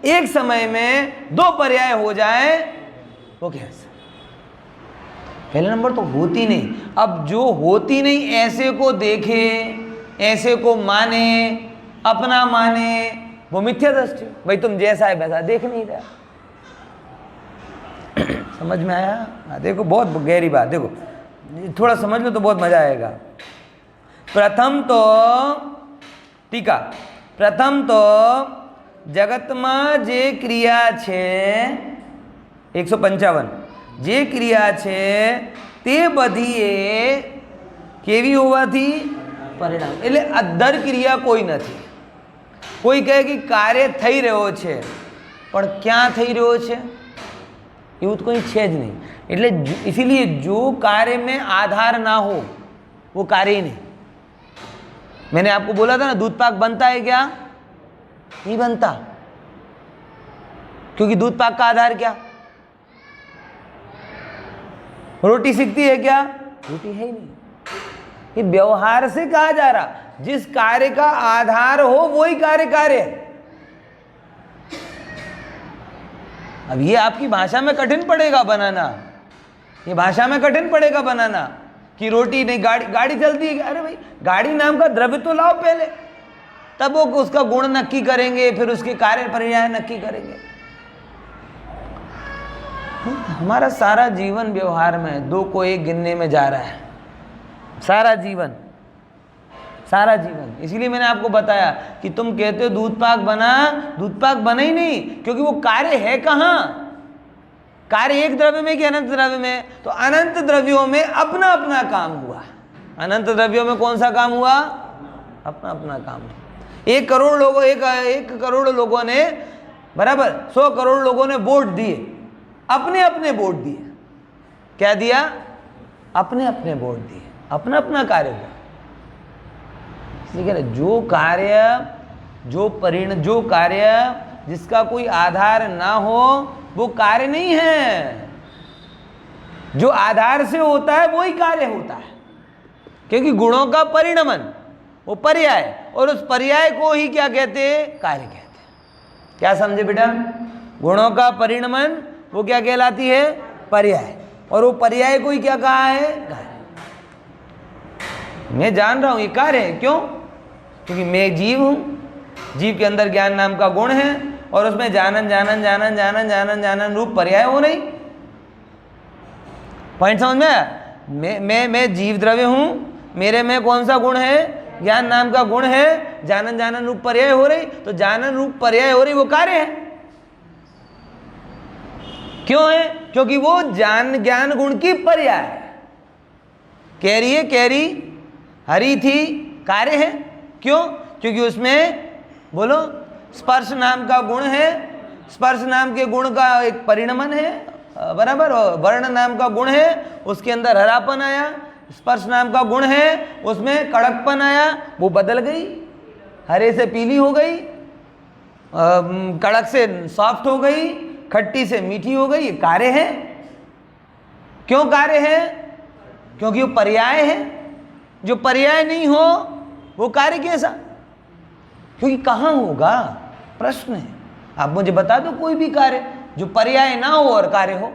एक समय में 2 पर्याय हो जाए, वो कैंसल। पहले नंबर तो होती नहीं। अब जो होती नहीं ऐसे को देखे, ऐसे को माने, अपना माने, वो मिथ्या दृष्टि। भाई तुम जैसा है वैसा देख नहीं रहा। समझ में आया? देखो बहुत गहरी बात, देखो थोड़ा समझ लो तो बहुत मजा आएगा। प्रथम तो टीका, प्रथम तो जगतમાં જે ક્રિયા છે 155 જે ક્રિયા છે તે બધીએ કેવી હોવાથી પરિણામ, એટલે અધર ક્રિયા કોઈ નથી। કોઈ કહે કે કાર્ય થઈ રહ્યો છે પણ ક્યાં થઈ રહ્યો છે એવું તો કોઈ છે જ નહીં। એટલે इसीलिए जो कार्य में आधार ना हो वो कार्य ही नहीं। मैंने आपको बोला था ना दूध पाक बनता है क्या? नहीं बनता, क्योंकि दूध पाक का आधार क्या? रोटी सिकती है क्या? रोटी है ही नहीं। ये व्यवहार से कहा जा रहा, जिस कार्य का आधार हो वही कार्य है। अब ये आपकी भाषा में कठिन पड़ेगा बनाना, ये भाषा में कठिन पड़ेगा बनाना कि रोटी नहीं, गाड़ी चलती है। अरे भाई गाड़ी नाम का द्रव्य तो लाओ पहले, तब वो उसका गुण नक्की करेंगे, फिर उसके कार्य पर्याय नक्की करेंगे। हमारा सारा जीवन व्यवहार में 2 को 1 गिनने में जा रहा है, सारा जीवन। इसीलिए मैंने आपको बताया कि तुम कहते हो दूध पाक बना, दूध पाक बना ही नहीं, क्योंकि वो कार्य है कहाँ? कार्य एक द्रव्य में कि अनंत द्रव्य में? तो अनंत द्रव्यों में अपना अपना काम हुआ। अनंत द्रव्यों में कौन सा काम हुआ? अपना अपना काम। 1 करोड़ लोगों, एक करोड़ लोगों ने, बराबर 100 करोड़ लोगों ने वोट दिए, अपने अपने वोट दिए। क्या दिया? अपने अपने वोट दिए, अपना अपना कार्य हुआ। ठीक है ना, जो कार्य जिसका कोई आधार ना हो वो कार्य नहीं है, जो आधार से होता है वो ही कार्य होता है, क्योंकि गुणों का परिणमन वो पर्याय, और उस पर्याय को ही क्या कहते हैं, कार्य कहते हैं। क्या समझे बेटा, गुणों का परिणमन वो क्या कहलाती है, पर्याय, और वो पर्याय को ही क्या कहा है, कार्य। मैं जान रहा हूं ये कार्य है, क्यों, क्योंकि मैं जीव हूं, जीव के अंदर ज्ञान नाम का गुण है, और उसमें जानन जानन जानन जानन जानन जानन रूप पर्याय हो नहीं। पॉइंट समझ में आया? मैं जीव द्रव्य हूं, मेरे में कौन सा गुण है, ज्ञान नाम का गुण है, जानन जानन रूप पर्याय हो रही, तो जानन रूप पर्याय हो रही वो कार्य है। क्यों है, क्योंकि वो ज्ञान गुण की पर्याय है। कैरी है, कैरी हरी थी, कार्य है, क्यों, क्योंकि उसमें बोलो स्पर्श नाम का गुण है, स्पर्श नाम के गुण का एक परिणमन है, बराबर, वर्ण नाम का गुण है, उसके अंदर हरापन आया, स्पर्श नाम का गुण है, उसमें कड़कपन आया, वो बदल गई, हरे से पीली हो गई, कड़क से सॉफ्ट हो गई, खट्टी से मीठी हो गई, ये कार्य है। क्यों कार्य है, क्योंकि वो पर्याय है, जो पर्याय नहीं हो वो कार्य कैसा, क्योंकि कहाँ होगा, प्रश्न है। आप मुझे बता दो कोई भी कार्य जो पर्याय ना हो और कार्य हो,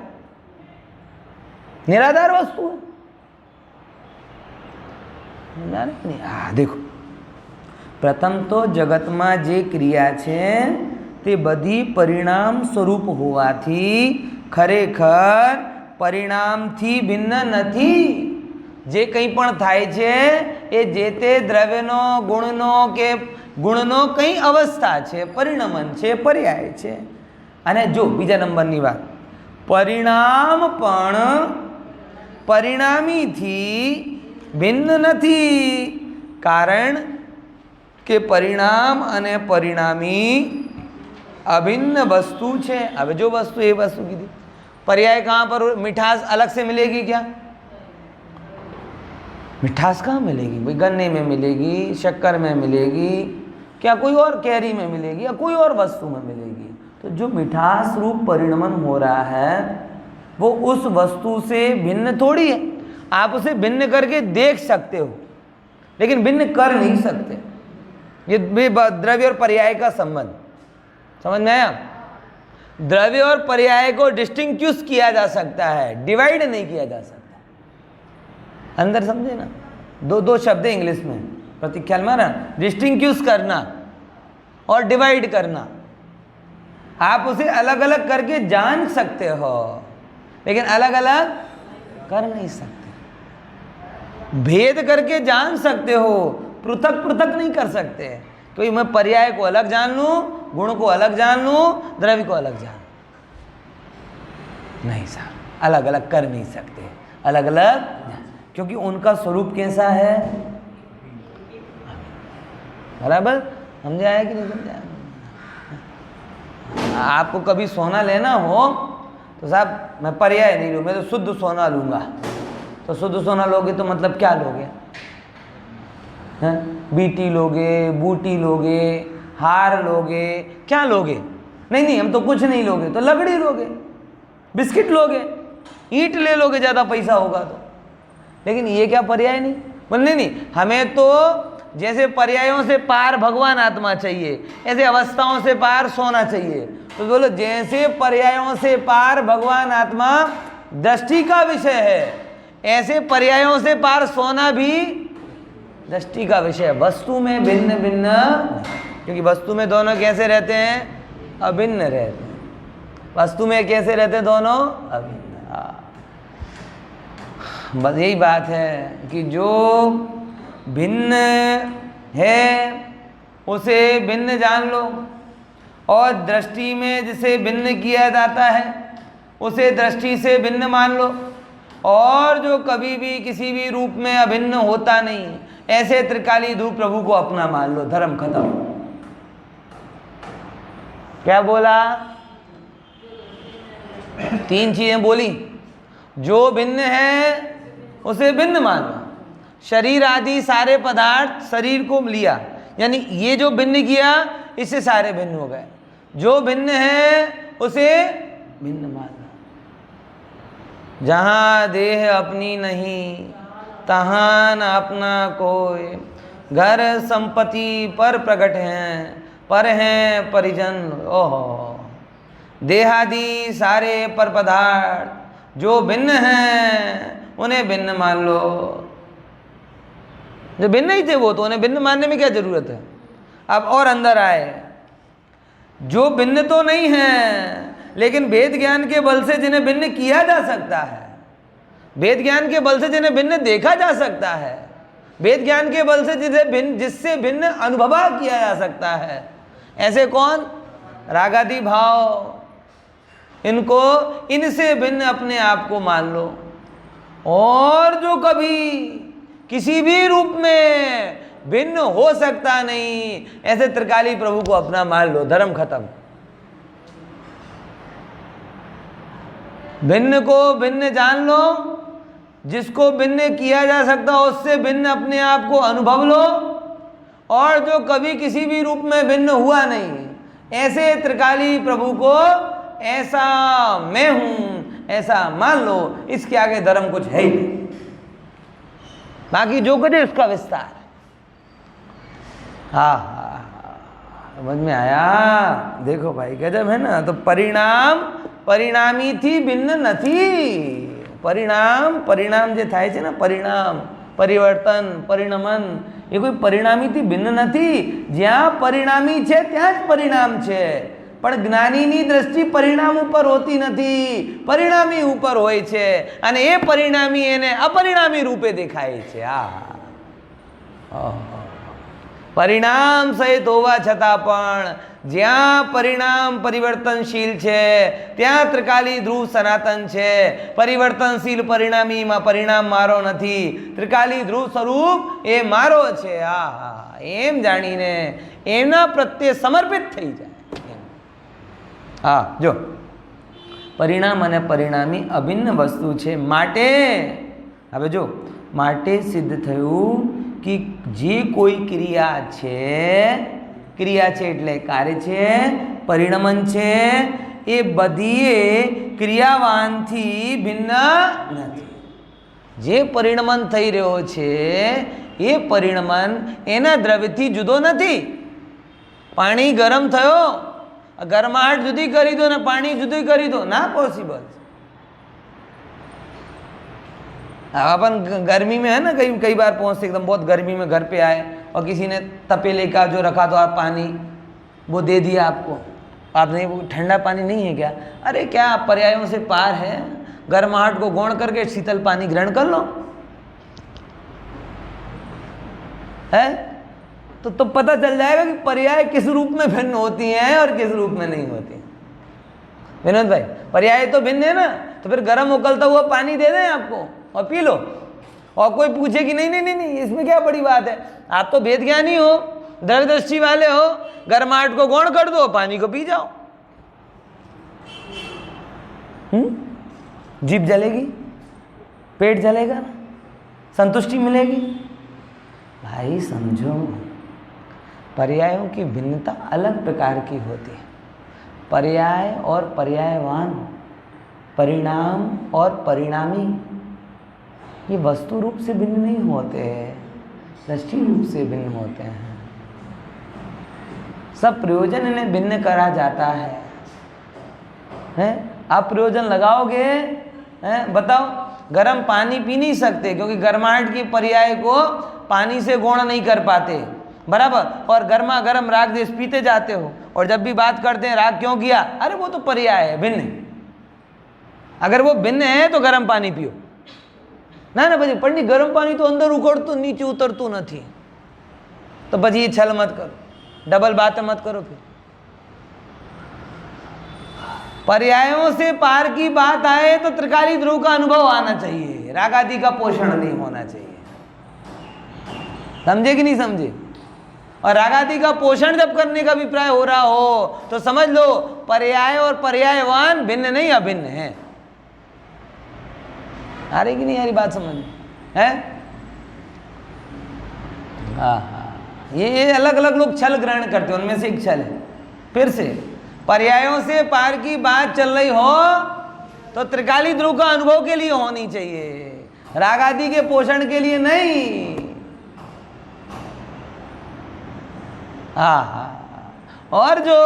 निराधार वस्तु है। नहीं, देखो, प्रथम तो जगतમાં જે ક્રિયા છે તે બધી પરિણામ સ્વરૂપ હોવાથી ખરેખર પરિણામથી ભિન્ન નથી। જે કંઈ પણ થાય છે એ જે તે દ્રવ્યનો ગુણનો કંઈ અવસ્થા છે, પરિણમન છે, પર્યાય છે। અને જો બીજા નંબરની વાત, પરિણામ પણ પરિણામીથી भिन्न નથી, કારણ કે પરિણામ અને પરિણામી अभिन्न वस्तु છે। अब जो वस्तु ये वस्तु की थी, पर्याय कहाँ पर, मिठास अलग से मिलेगी क्या, मिठास कहाँ मिलेगी भाई, गन्ने में मिलेगी, शक्कर में मिलेगी, क्या कोई और कैरी में मिलेगी, या कोई और वस्तु में मिलेगी। तो जो मिठास रूप परिणमन हो रहा है वो उस वस्तु से भिन्न थोड़ी है। आप उसे भिन्न करके देख सकते हो लेकिन भिन्न कर नहीं सकते। ये द्रव्य और पर्याय का संबंध समझ में आया। द्रव्य और पर्याय को डिस्टिंग्विश किया जा सकता है, डिवाइड नहीं किया जा सकता। अंदर समझे ना, दो शब्द है इंग्लिश में, प्रतीक ख्याल में ना, डिस्टिंग्विश करना और डिवाइड करना। आप उसे अलग अलग करके जान सकते हो लेकिन अलग अलग कर नहीं सकते। भेद करके जान सकते हो, पृथक पृथक नहीं कर सकते। तो मैं पर्याय को अलग जान लूं, गुण को अलग जान लूं, द्रव्य को अलग जान नहीं सर, अलग अलग कर नहीं सकते, अलग अलग, क्योंकि उनका स्वरूप कैसा है, बराबर समझे आया कि नहीं समझे। आपको कभी सोना लेना हो तो साहब मैं पर्याय नहीं लूँ, मैं तो शुद्ध सोना लूँगा। तो शुद्ध सोना लोगे तो मतलब क्या लोगे, बीटी लोगे, बूटी लोगे, हार लोगे, क्या लोगे, नहीं हम तो कुछ नहीं लोगे, तो लकड़ी लोगे, बिस्किट लोगे, ईंट ले लोगे ज़्यादा पैसा होगा तो। लेकिन ये क्या पर्याय नहीं, बोल नहीं हमें तो जैसे पर्यायों से पार भगवान आत्मा चाहिए, ऐसे अवस्थाओं से पार सोना चाहिए। तो बोलो जैसे पर्यायों से पार भगवान आत्मा दृष्टि का विषय है, ऐसे पर्यायों से पार सोना भी दृष्टि का विषय है। वस्तु में भिन्न भिन्न, क्योंकि वस्तु में दोनों कैसे रहते हैं, अभिन्न रहते हैं। वस्तु में कैसे रहते हैं दोनों, अभिन्न। बस यही बात है कि जो भिन्न है उसे भिन्न जान लो, और दृष्टि में जिसे भिन्न किया जाता है उसे दृष्टि से भिन्न मान लो, और जो कभी भी किसी भी रूप में अभिन्न होता नहीं, ऐसे त्रिकाली ध्रुव प्रभु को अपना मान लो। धर्म खत्म। क्या बोला, 3 चीजें बोली। जो भिन्न है उसे भिन्न मानो, शरीर आदि सारे पदार्थ शरीर को लिया, यानी ये जो भिन्न किया इससे सारे भिन्न हो गए। जो भिन्न है उसे भिन्न मानना। जहाँ देह अपनी नहीं तहाँ न अपना कोई, घर संपत्ति पर प्रकट हैं पर हैं परिजन। ओहो, देहादि सारे पर पदार्थ जो भिन्न हैं उन्हें भिन्न मान लो। जो भिन्न ही थे वो तो उन्हें भिन्न मानने में क्या जरूरत है। अब और अंदर आए, जो भिन्न तो नहीं है लेकिन वेद ज्ञान के बल से जिन्हें भिन्न किया जा सकता है, वेद ज्ञान के बल से जिन्हें भिन्न देखा जा सकता है, वेद ज्ञान के बल से जिससे भिन्न अनुभव किया जा सकता है, ऐसे कौन? रागादि भाव। इनको, इनसे भिन्न अपने आप को मान लो। और जो कभी किसी भी रूप में भिन्न हो सकता नहीं, ऐसे त्रिकाली प्रभु को अपना मान लो, धर्म खत्म। भिन्न को भिन्न जान लो, जिसको भिन्न किया जा सकता हो उससे भिन्न अपने आप को अनुभव लो, और जो कभी किसी भी रूप में भिन्न हुआ नहीं, ऐसे त्रिकाली प्रभु को ऐसा मैं हूं ऐसा मान लो। इसके आगे धर्म कुछ है ही नहीं, बाकी जो कुछ है उसका विस्तार। हाँ, समझ में आया? देखो भाई गजब है ना। तो परिणाम परिणामी थी, भिन्न નથી। परिणाम જે થાય છે ને, પરિણામ, પરિવર્તન, પરિણમન, એ કોઈ પરિણામીથી ભિન્ન નથી। જ્યાં પરિણામી છે ત્યાં જ પરિણામ છે, પણ જ્ઞાનીની દ્રષ્ટિ પરિણામ ઉપર હોતી નથી, પરિણામી ઉપર હોય છે, અને એ પરિણામી એને અપરિણામી રૂપે દેખાય છે। પરિણામ સહિત હોવા છતાં પણ જ્યાં પરિણામ પરિવર્તનશીલ છે ત્યાં ત્રિકાલી ધ્રુવ સનાતન છે। પરિવર્તનશીલ પરિણામીમાં પરિણામ મારો નથી, ત્રિકાલી ધ્રુવ સ્વરૂપ એ મારો છે। એમ જાણીને એના પ્રત્યે સમર્પિત થઈ જાય। જો પરિણામ અને પરિણામી અભિન્ન વસ્તુ છે, માટે હવે જો માટે સિદ્ધ થયું कि जे कोई क्रिया છે એટલે કાર્ય છે, પરિણમન છે, એ બધીએ ક્રિયાવાનથી ભિન્ન નથી। જે પરિણમન થઈ રહ્યો છે એ પરિણમન એના દ્રવ્યથી જુદો નથી। પાણી ગરમ થયો, ગરમાહટ જુદી કરી દો ને પાણી જુદી કરી દો, ना पॉसिबल। अपन गर्मी में है ना, कई बार पहुँचते एकदम बहुत गर्मी में घर पे आए और किसी ने तपेले का जो रखा तो आप पानी वो दे दिया आपको, आपने वो ठंडा पानी नहीं है क्या? अरे क्या आप पर्यायों से पार है, गर्माहट को गौण करके शीतल पानी ग्रहण कर लो है। तो पता चल जाएगा कि पर्याय किस रूप में भिन्न होती हैं और किस रूप में नहीं होती। विनोद भाई, पर्याय तो भिन्न है ना, तो फिर गर्म उकलता हुआ पानी दे दें आपको और पी लो, और कोई पूछे कि नहीं नहीं नहीं नहीं इसमें क्या बड़ी बात है, आप तो वेद ज्ञानी हो, द्रव्य दृष्टि वाले हो, गर्माहट को गौण कर दो, पानी को पी जाओ। जीभ जलेगी, पेट जलेगा ना, संतुष्टि मिलेगी। भाई समझो, पर्यायों की भिन्नता अलग प्रकार की होती है। पर्याय और पर्यायवान, परिणाम और परिणामी, ये वस्तु रूप से भिन्न नहीं होते हैं, दृष्टि रूप से भिन्न होते हैं। सब प्रयोजन इन्हें भिन्न करा जाता है? आप प्रयोजन लगाओगे हैं? बताओ, गर्म पानी पी नहीं सकते क्योंकि गर्माहट की पर्याय को पानी से गौण नहीं कर पाते, बराबर। और गर्मा गर्म राग देश पीते जाते हो, और जब भी बात करते हैं राग क्यों किया, अरे वो तो पर्याय है, भिन्न है। अगर वो भिन्न है तो गर्म पानी पियो ना પછી પણ ગરમ પાણી તો અંદર ઉકળતું નીચે ઉતરતું નથી, તો પછી એ છલ મત કરો, डबल बातें मत करो। फिर पर्यायों से पार की बात आए तो त्रिकाली ध्रुव का अनुभव आना चाहिए, राग आदि का पोषण नहीं होना चाहिए। समझे कि नहीं समझे? और राग आदि का पोषण जब करने का अभिप्राय हो रहा हो तो समझ लो पर्याय और पर्यायवान भिन्न नहीं अभिन्न है। आ रही कि नहीं यारी बात समझ है? हाँ हाँ, ये अलग अलग लोग छल ग्रहण करते हैं, उनमें से एक छल है। फिर से पर्यायों से पार की बात चल रही हो तो त्रिकाली ध्रुव का अनुभव के लिए होनी चाहिए, राग आदि के पोषण के लिए नहीं। हाँ हाँ, और जो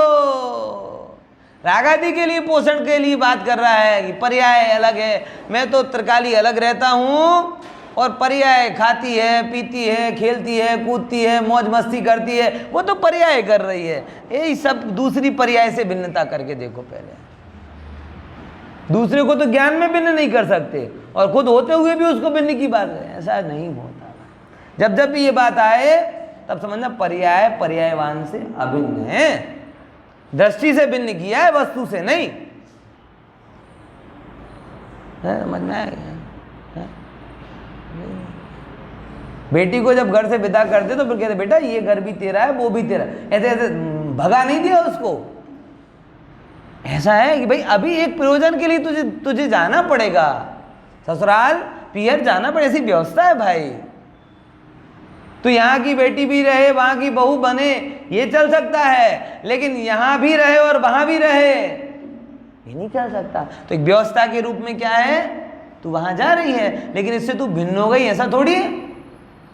राग आदि के लिए पोषण के लिए बात कर रहा है कि पर्याय अलग है, मैं तो त्रिकाली अलग रहता हूँ और पर्याय खाती है, पीती है, खेलती है, कूदती है, मौज मस्ती करती है, वो तो पर्याय कर रही है। यही सब दूसरी पर्याय से भिन्नता करके देखो पहले। दूसरे को तो ज्ञान में भिन्न नहीं कर सकते और खुद होते हुए भी उसको भिन्न की बात है, ऐसा नहीं होता। जब जब भी ये बात आए तब समझना पर्याय पर्यायवान से अभिन्न है, दृष्टि से भिन्न किया है, वस्तु से नहीं। समझ में आएगा? बेटी को जब घर से विदा करते तो फिर कहते बेटा ये घर भी तेरा है, वो भी तेरा, ऐसे ऐसे भगा नहीं दिया उसको। ऐसा है कि भाई अभी एक प्रयोजन के लिए तुझे जाना पड़ेगा, ससुराल पियर जाना पड़ेगा, ऐसी व्यवस्था है भाई। तो यहाँ की बेटी भी रहे, वहां की बहू बने, ये चल सकता है, लेकिन यहाँ भी रहे और वहां भी रहे ये नहीं चल सकता। तो एक व्यवस्था के रूप में क्या है, तू वहां जा रही है लेकिन इससे तू भिन्न हो गई, ऐसा थोड़ी है।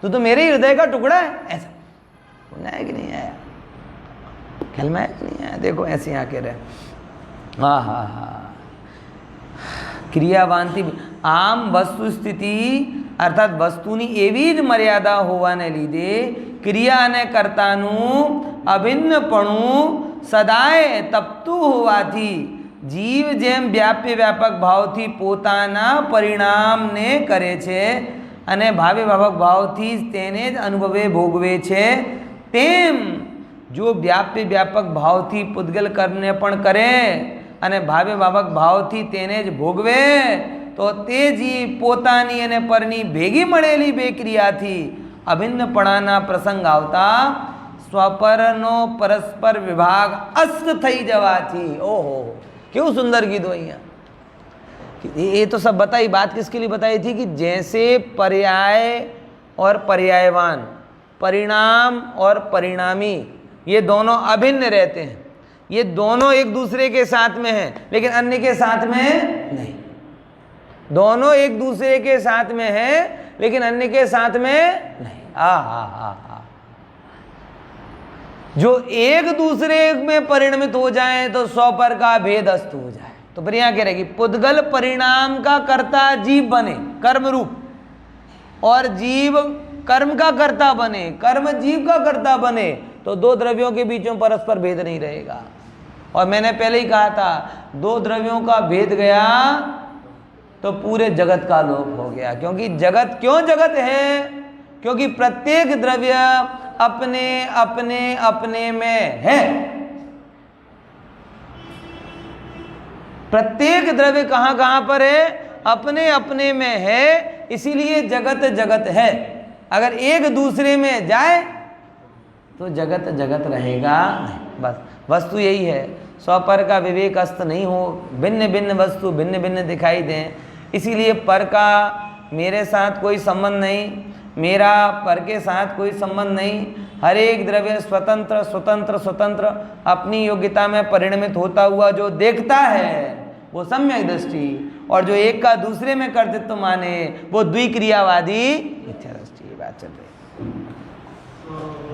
तू तो मेरे हृदय का टुकड़ा है, ऐसा आया कि नहीं आया, ख्याल में आया कि नहीं आया? देखो ऐसे आके रहे। हाँ हाँ हाँ, क्रियावांति आम वस्तु स्थिति अर्थात वस्तुनी एवी જ મર્યાદા હોવાને લીધે ક્રિયા અને કર્તાનું અભિન્નપણું સદાય તપતું હોવાથી જીવ જેમ વ્યાપ્ય વ્યાપક ભાવથી પોતાના પરિણામને કરે છે અને ભાવે ભાવક ભાવથી તેને જ અનુભવે ભોગવે છે, તેમ જો વ્યાપ્ય વ્યાપક ભાવથી પૂતગલ કર્મને પણ કરે અને ભાવે ભાવક ભાવથી તેને જ ભોગવે તો તે જીવ પોતાની અને પરની ભેગી મળેલી બે ક્રિયાથી અભિન્નપણાના પ્રસંગ આવતા સ્વપરનો પરસ્પર વિભાગ અસ્ત થઈ જવાથી। ઓહો क्यों सुंदर गीत हो અહીંયા। ये तो सब बताई, बात किसके लिए बताई थी कि जैसे पर्याय और पर्यायवान, परिणाम और परिणामी ये दोनों अभिन्न रहते हैं, ये दोनों एक दूसरे के साथ में हैं लेकिन अन्य के साथ में नहीं। दोनों एक दूसरे के साथ में हैं लेकिन अन्य के साथ में नहीं। जो एक दूसरे में परिणमित हो जाए तो सौ पर का भेद अस्त हो जाए। तो फिर यहां कह रहे कि पुद्गल परिणाम का कर्ता जीव बने कर्म रूप, और जीव कर्म का कर्ता बने, कर्म जीव का कर्ता बने, तो दो द्रव्यों के बीच में परस्पर भेद नहीं रहेगा। और मैंने पहले ही कहा था दो द्रव्यों का भेद गया तो पूरे जगत का लोप हो गया। क्योंकि जगत क्यों जगत है, क्योंकि प्रत्येक द्रव्य अपने अपने अपने में है। प्रत्येक द्रव्य कहां कहां पर है, अपने अपने में है, इसीलिए जगत जगत है। अगर एक दूसरे में जाए तो जगत जगत रहेगा नहीं। बस वस्तु यही है, स्वपर का विवेक अस्त नहीं हो, भिन्न भिन्न वस्तु भिन्न भिन्न दिखाई दें। इसीलिए पर का मेरे साथ कोई संबंध नहीं, मेरा पर के साथ कोई संबंध नहीं। हर एक द्रव्य स्वतंत्र स्वतंत्र स्वतंत्र अपनी योग्यता में परिणमित होता हुआ जो देखता है वो सम्यक दृष्टि, और जो एक का दूसरे में कर्तृत्व माने वो द्विक्रियावादी मिथ्या दृष्टि। ये बात चल रही है।